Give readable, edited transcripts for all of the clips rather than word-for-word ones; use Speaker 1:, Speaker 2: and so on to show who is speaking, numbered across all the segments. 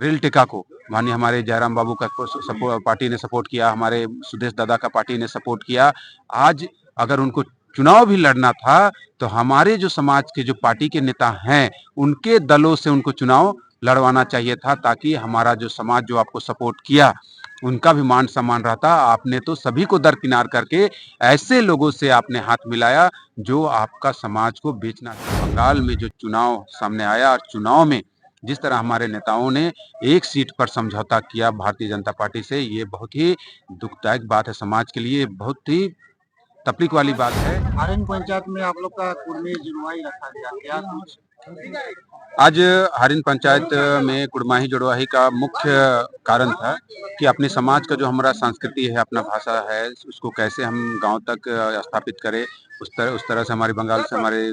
Speaker 1: Rail टिका को माननीय हमारे जयराम बाबू का पार्टी ने सपोर्ट किया, हमारे सुदेश दादा का पार्टी ने सपोर्ट किया। आज अगर उनको चुनाव भी लड़ना था, तो हमारे जो समाज के जो पार्टी के नेता हैं, उनके दलों से उनको चुनाव लड़वाना चाहिए था, ताकि हमारा जो समाज जो आपको सपोर्ट किया, उनका भी मान सम्मान रहता। आपने तो सभी को दरकिनार करके ऐसे लोगों से आपने हाथ मिलाया जो आपका समाज को बेचना था। बंगाल में जो चुनाव सामने आया और चुनाव में जिस तरह हमारे नेताओं ने एक सीट पर समझौता किया भारतीय जनता पार्टी से, ये बहुत ही दुखदायक बात है समाज के लिए, बहुत ही तकलीफ वाली बात है।
Speaker 2: हारिन पंचायत में आप लोग का कुर्मी जुड़वाई रखा गया, क्या कुछ?
Speaker 1: आज हारिन पंचायत में कुड़माही जुड़वाही का मुख्य कारण था कि अपने समाज का जो हमारा संस्कृति है, अपना भाषा है, उसको कैसे हम गांव तक स्थापित करें। उस तरह से हमारी बंगाल से हमारे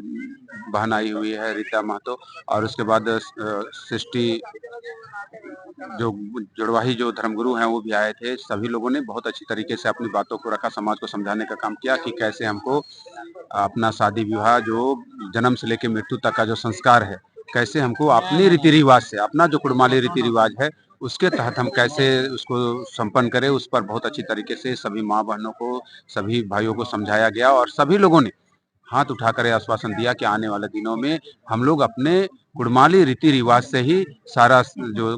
Speaker 1: बहन आई हुई है रीता महतो, और उसके बाद सृष्टि जो जुड़वाही जो धर्मगुरु हैं वो भी आए थे। सभी लोगों ने बहुत अच्छी तरीके से अपनी बातों को रखा, समाज को समझाने का काम किया कि कैसे हमको अपना शादी विवाह जो जन्म से लेकर मृत्यु तक का जो संस्कार है, कैसे हमको अपनी रीति रिवाज से, अपना जो कुड़माली रीति रिवाज है उसके तहत हम कैसे उसको संपन्न करें। उस पर बहुत अच्छी तरीके से सभी माँ बहनों को, सभी भाइयों को समझाया गया, और सभी लोगों ने हाथ उठाकर यह आश्वासन दिया कि आने वाले दिनों में हम लोग अपने कुड़माली रीति रिवाज से ही सारा जो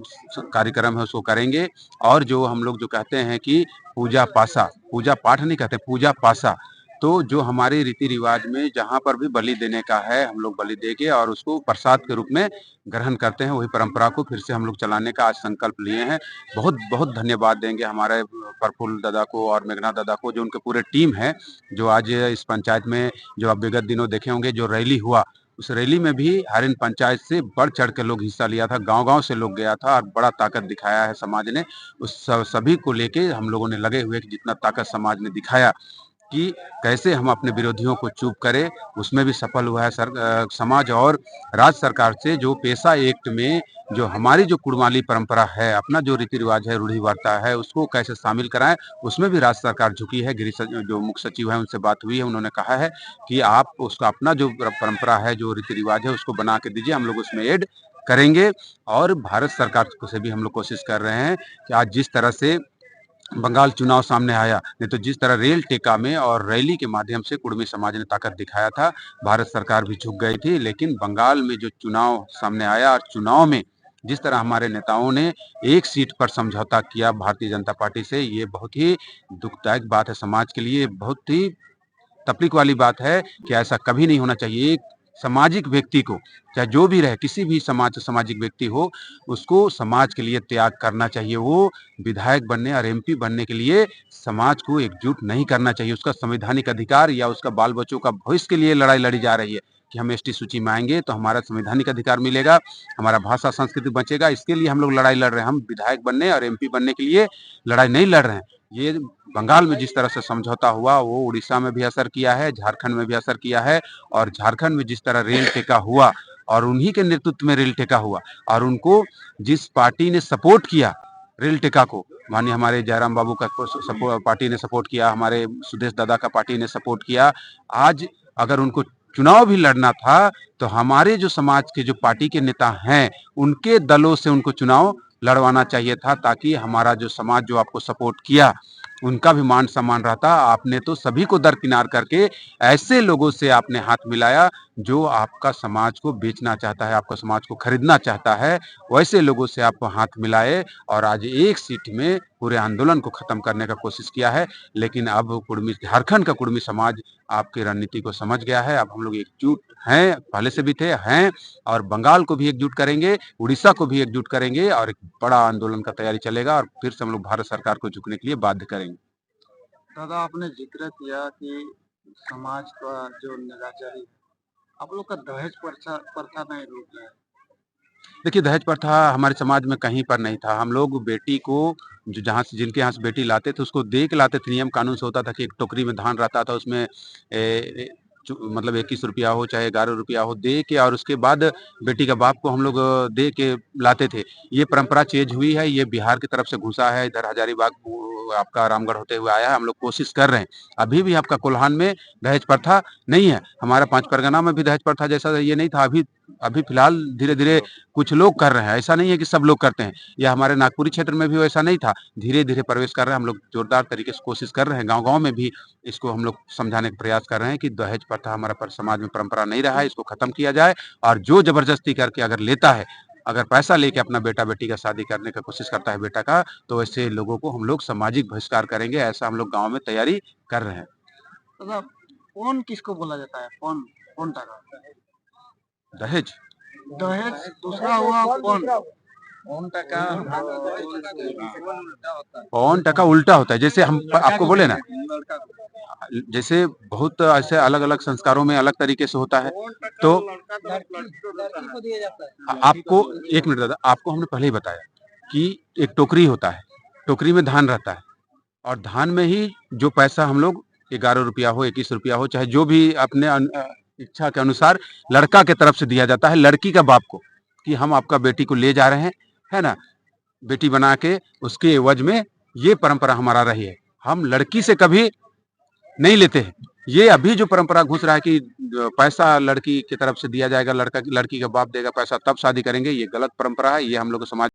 Speaker 1: कार्यक्रम है उसको करेंगे। और जो हम लोग जो कहते हैं कि पूजा पासा, पूजा पाठ नहीं कहते, पूजा पासा, तो जो हमारे रीति रिवाज में जहाँ पर भी बलि देने का है, हम लोग बलि देके और उसको प्रसाद के रूप में ग्रहण करते हैं। वही परंपरा को फिर से हम लोग चलाने का आज संकल्प लिए हैं। बहुत बहुत धन्यवाद देंगे हमारे प्रफुल्ल दादा को और मेघना दादा को, जो उनके पूरे टीम है, जो आज इस पंचायत में, जो आप विगत दिनों देखे होंगे जो रैली हुआ, उस रैली में भी हारिन पंचायत से बढ़ चढ़ के लोग हिस्सा लिया था। गांव-गांव से लोग गया था और बड़ा ताकत दिखाया है समाज ने। उस सभी को लेके हम लोगों ने लगे हुए कि जितना ताकत समाज ने दिखाया कि कैसे हम अपने विरोधियों को चुप करें, उसमें भी सफल हुआ है समाज। और राज्य सरकार से जो पेशा एक्ट में जो हमारी जो कुड़माली परंपरा है, अपना जो रीति रिवाज है, रूढ़ी वार्ता है, उसको कैसे शामिल कराएं, उसमें भी राज्य सरकार झुकी है। जो मुख्य सचिव है उनसे बात हुई है, उन्होंने कहा है कि आप उसका अपना जो परंपरा है, जो रीति रिवाज है, उसको बना के दीजिए, हम लोग उसमें ऐड करेंगे। और भारत सरकार से भी हम लोग कोशिश कर रहे हैं कि आज जिस तरह से बंगाल चुनाव सामने आया, नहीं तो जिस तरह रेल टेका में और रैली के माध्यम से कुड़मी समाज ने ताकत दिखाया था, भारत सरकार भी झुक गई थी। लेकिन बंगाल में जो चुनाव सामने आया और चुनाव में जिस तरह हमारे नेताओं ने एक सीट पर समझौता किया भारतीय जनता पार्टी से, ये बहुत ही दुखदायक बात है समाज के लिए, बहुत ही तकलीफ वाली बात है कि ऐसा कभी नहीं होना चाहिए। एक सामाजिक व्यक्ति को, चाहे जो भी रहे, किसी भी सामाजिक व्यक्ति हो, उसको समाज के लिए त्याग करना चाहिए। वो विधायक बनने और एमपी बनने के लिए समाज को एकजुट नहीं करना चाहिए। उसका संवैधानिक अधिकार या उसका बाल बच्चों का भविष्य के लिए लड़ाई लड़ी जा रही है कि हम एसटी सूची में आएंगे तो हमारा संवैधानिक अधिकार मिलेगा, हमारा भाषा संस्कृति बचेगा। इसके लिए हम लोग लड़ाई लड़ रहे हैं। हम विधायक बनने और एमपी बनने के लिए लड़ाई नहीं लड़ रहे हैं। ये बंगाल में जिस तरह से समझौता हुआ, वो उड़ीसा में भी असर किया है, झारखंड में भी असर किया है। और झारखंड में जिस तरह रेल टेका हुआ और उन्हीं के नेतृत्व में रेल टेका हुआ, और उनको जिस पार्टी ने सपोर्ट किया रेल टेका को, माननीय हमारे जयराम बाबू का पार्टी ने सपोर्ट किया, हमारे सुदेश दादा का पार्टी ने सपोर्ट किया। आज अगर उनको चुनाव भी लड़ना था, तो हमारे जो समाज के जो पार्टी के नेता हैं, उनके दलों से उनको चुनाव लड़वाना चाहिए था, ताकि हमारा जो समाज जो आपको सपोर्ट किया, उनका भी मान सम्मान रहता। आपने तो सभी को दरकिनार करके ऐसे लोगों से आपने हाथ मिलाया जो आपका समाज को बेचना चाहता है, आपका समाज को खरीदना चाहता है। वैसे लोगों से आप हाथ मिलाए और आज एक सीट में पूरे आंदोलन को खत्म करने का कोशिश किया है। लेकिन अब कुड़मी झारखंड का कुड़मी समाज आपकी रणनीति को समझ गया है। अब हम लोग एकजुट हैं, पहले से भी थे, हैं, और बंगाल को भी एकजुट करेंगे, उड़ीसा को भी एकजुट करेंगे, और एक बड़ा आंदोलन का तैयारी चलेगा और फिर से हम लोग भारत सरकार को झुकने के लिए बाध्य करेंगे।
Speaker 2: दादा, आपने जिक्र किया कि समाज का जो निराचारी, आप लोग का दहेज प्रथा प्रथा नहीं रोक रहा है।
Speaker 1: देखिए, दहेज प्रथा हमारे समाज में कहीं पर नहीं था। हम लोग बेटी को जो जहाँ से जिनके यहाँ से बेटी लाते थे उसको दे के लाते थे। नियम कानून से होता था कि एक टोकरी में धान रहता था, उसमें मतलब 21 रुपया हो चाहे 11 रुपया हो, दे के और उसके बाद बेटी का बाप को हम लोग दे के लाते थे। ये परंपरा चेंज हुई है, ये बिहार की तरफ से घुसा है, इधर हजारीबाग वो आपका रामगढ़ होते हुए आया है, हम लोग कोशिश कर रहे हैं। अभी भी आपका कोल्हान में दहेज प्रथा नहीं है, हमारा 5 परगना में भी दहेज प्रथा जैसा ये नहीं था, अभी अभी फिलहाल धीरे-धीरे कुछ लोग कर रहे हैं, ऐसा नहीं है कि सब लोग करते हैं, या हमारे नागपुरी क्षेत्र में भी वैसा नहीं था, धीरे-धीरे प्रवेश कर रहे हैं, हम लोग जोरदार तरीके से कोशिश कर रहे हैं, गाँव-गाँव में भी इसको हम लोग समझाने का प्रयास कर रहे हैं कि दहेज प्रथा हमारा समाज में परंपरा नहीं रहा है, इसको खत्म किया जाए और जो जबरदस्ती करके अगर लेता है, अगर पैसा लेके अपना बेटा-बेटी का शादी करने का कोशिश करता है बेटा का, तो ऐसे लोगों को हम लोग सामाजिक बहिष्कार करेंगे, ऐसा हम लोग गाँव में तैयारी कर रहे हैं।
Speaker 2: दादा पौन किसको बोला जाता है? पौन पौन टाका
Speaker 1: दहेज
Speaker 2: दहेज दूसरा हुआ पौन
Speaker 1: पौन टका उल्टा होता है, जैसे हम आपको बोले ना, जैसे बहुत ऐसे अलग-अलग संस्कारों में अलग तरीके से होता है, तो आपको 1 मिनट दादा, आपको हमने पहले ही बताया कि एक टोकरी होता है, टोकरी में धान रहता है और धान में ही जो पैसा हम लोग 11 रुपया हो, 21 रुपया हो, चाहे जो भी अपने इच्छा के अनुसार लड़का के तरफ से दिया जाता है लड़की का बाप को, कि हम आपका बेटी को ले जा रहे हैं, है ना? बेटी बना के उसके एवज में ये परंपरा हमारा रही है। हम लड़की से कभी नहीं लेते हैं। ये अभी जो परंपरा घुस रहा है कि पैसा लड़की की तरफ से दिया जाएगा, लड़की का बाप देगा पैसा तब शादी करेंगे, ये गलत परंपरा है, ये हम लोग को समाज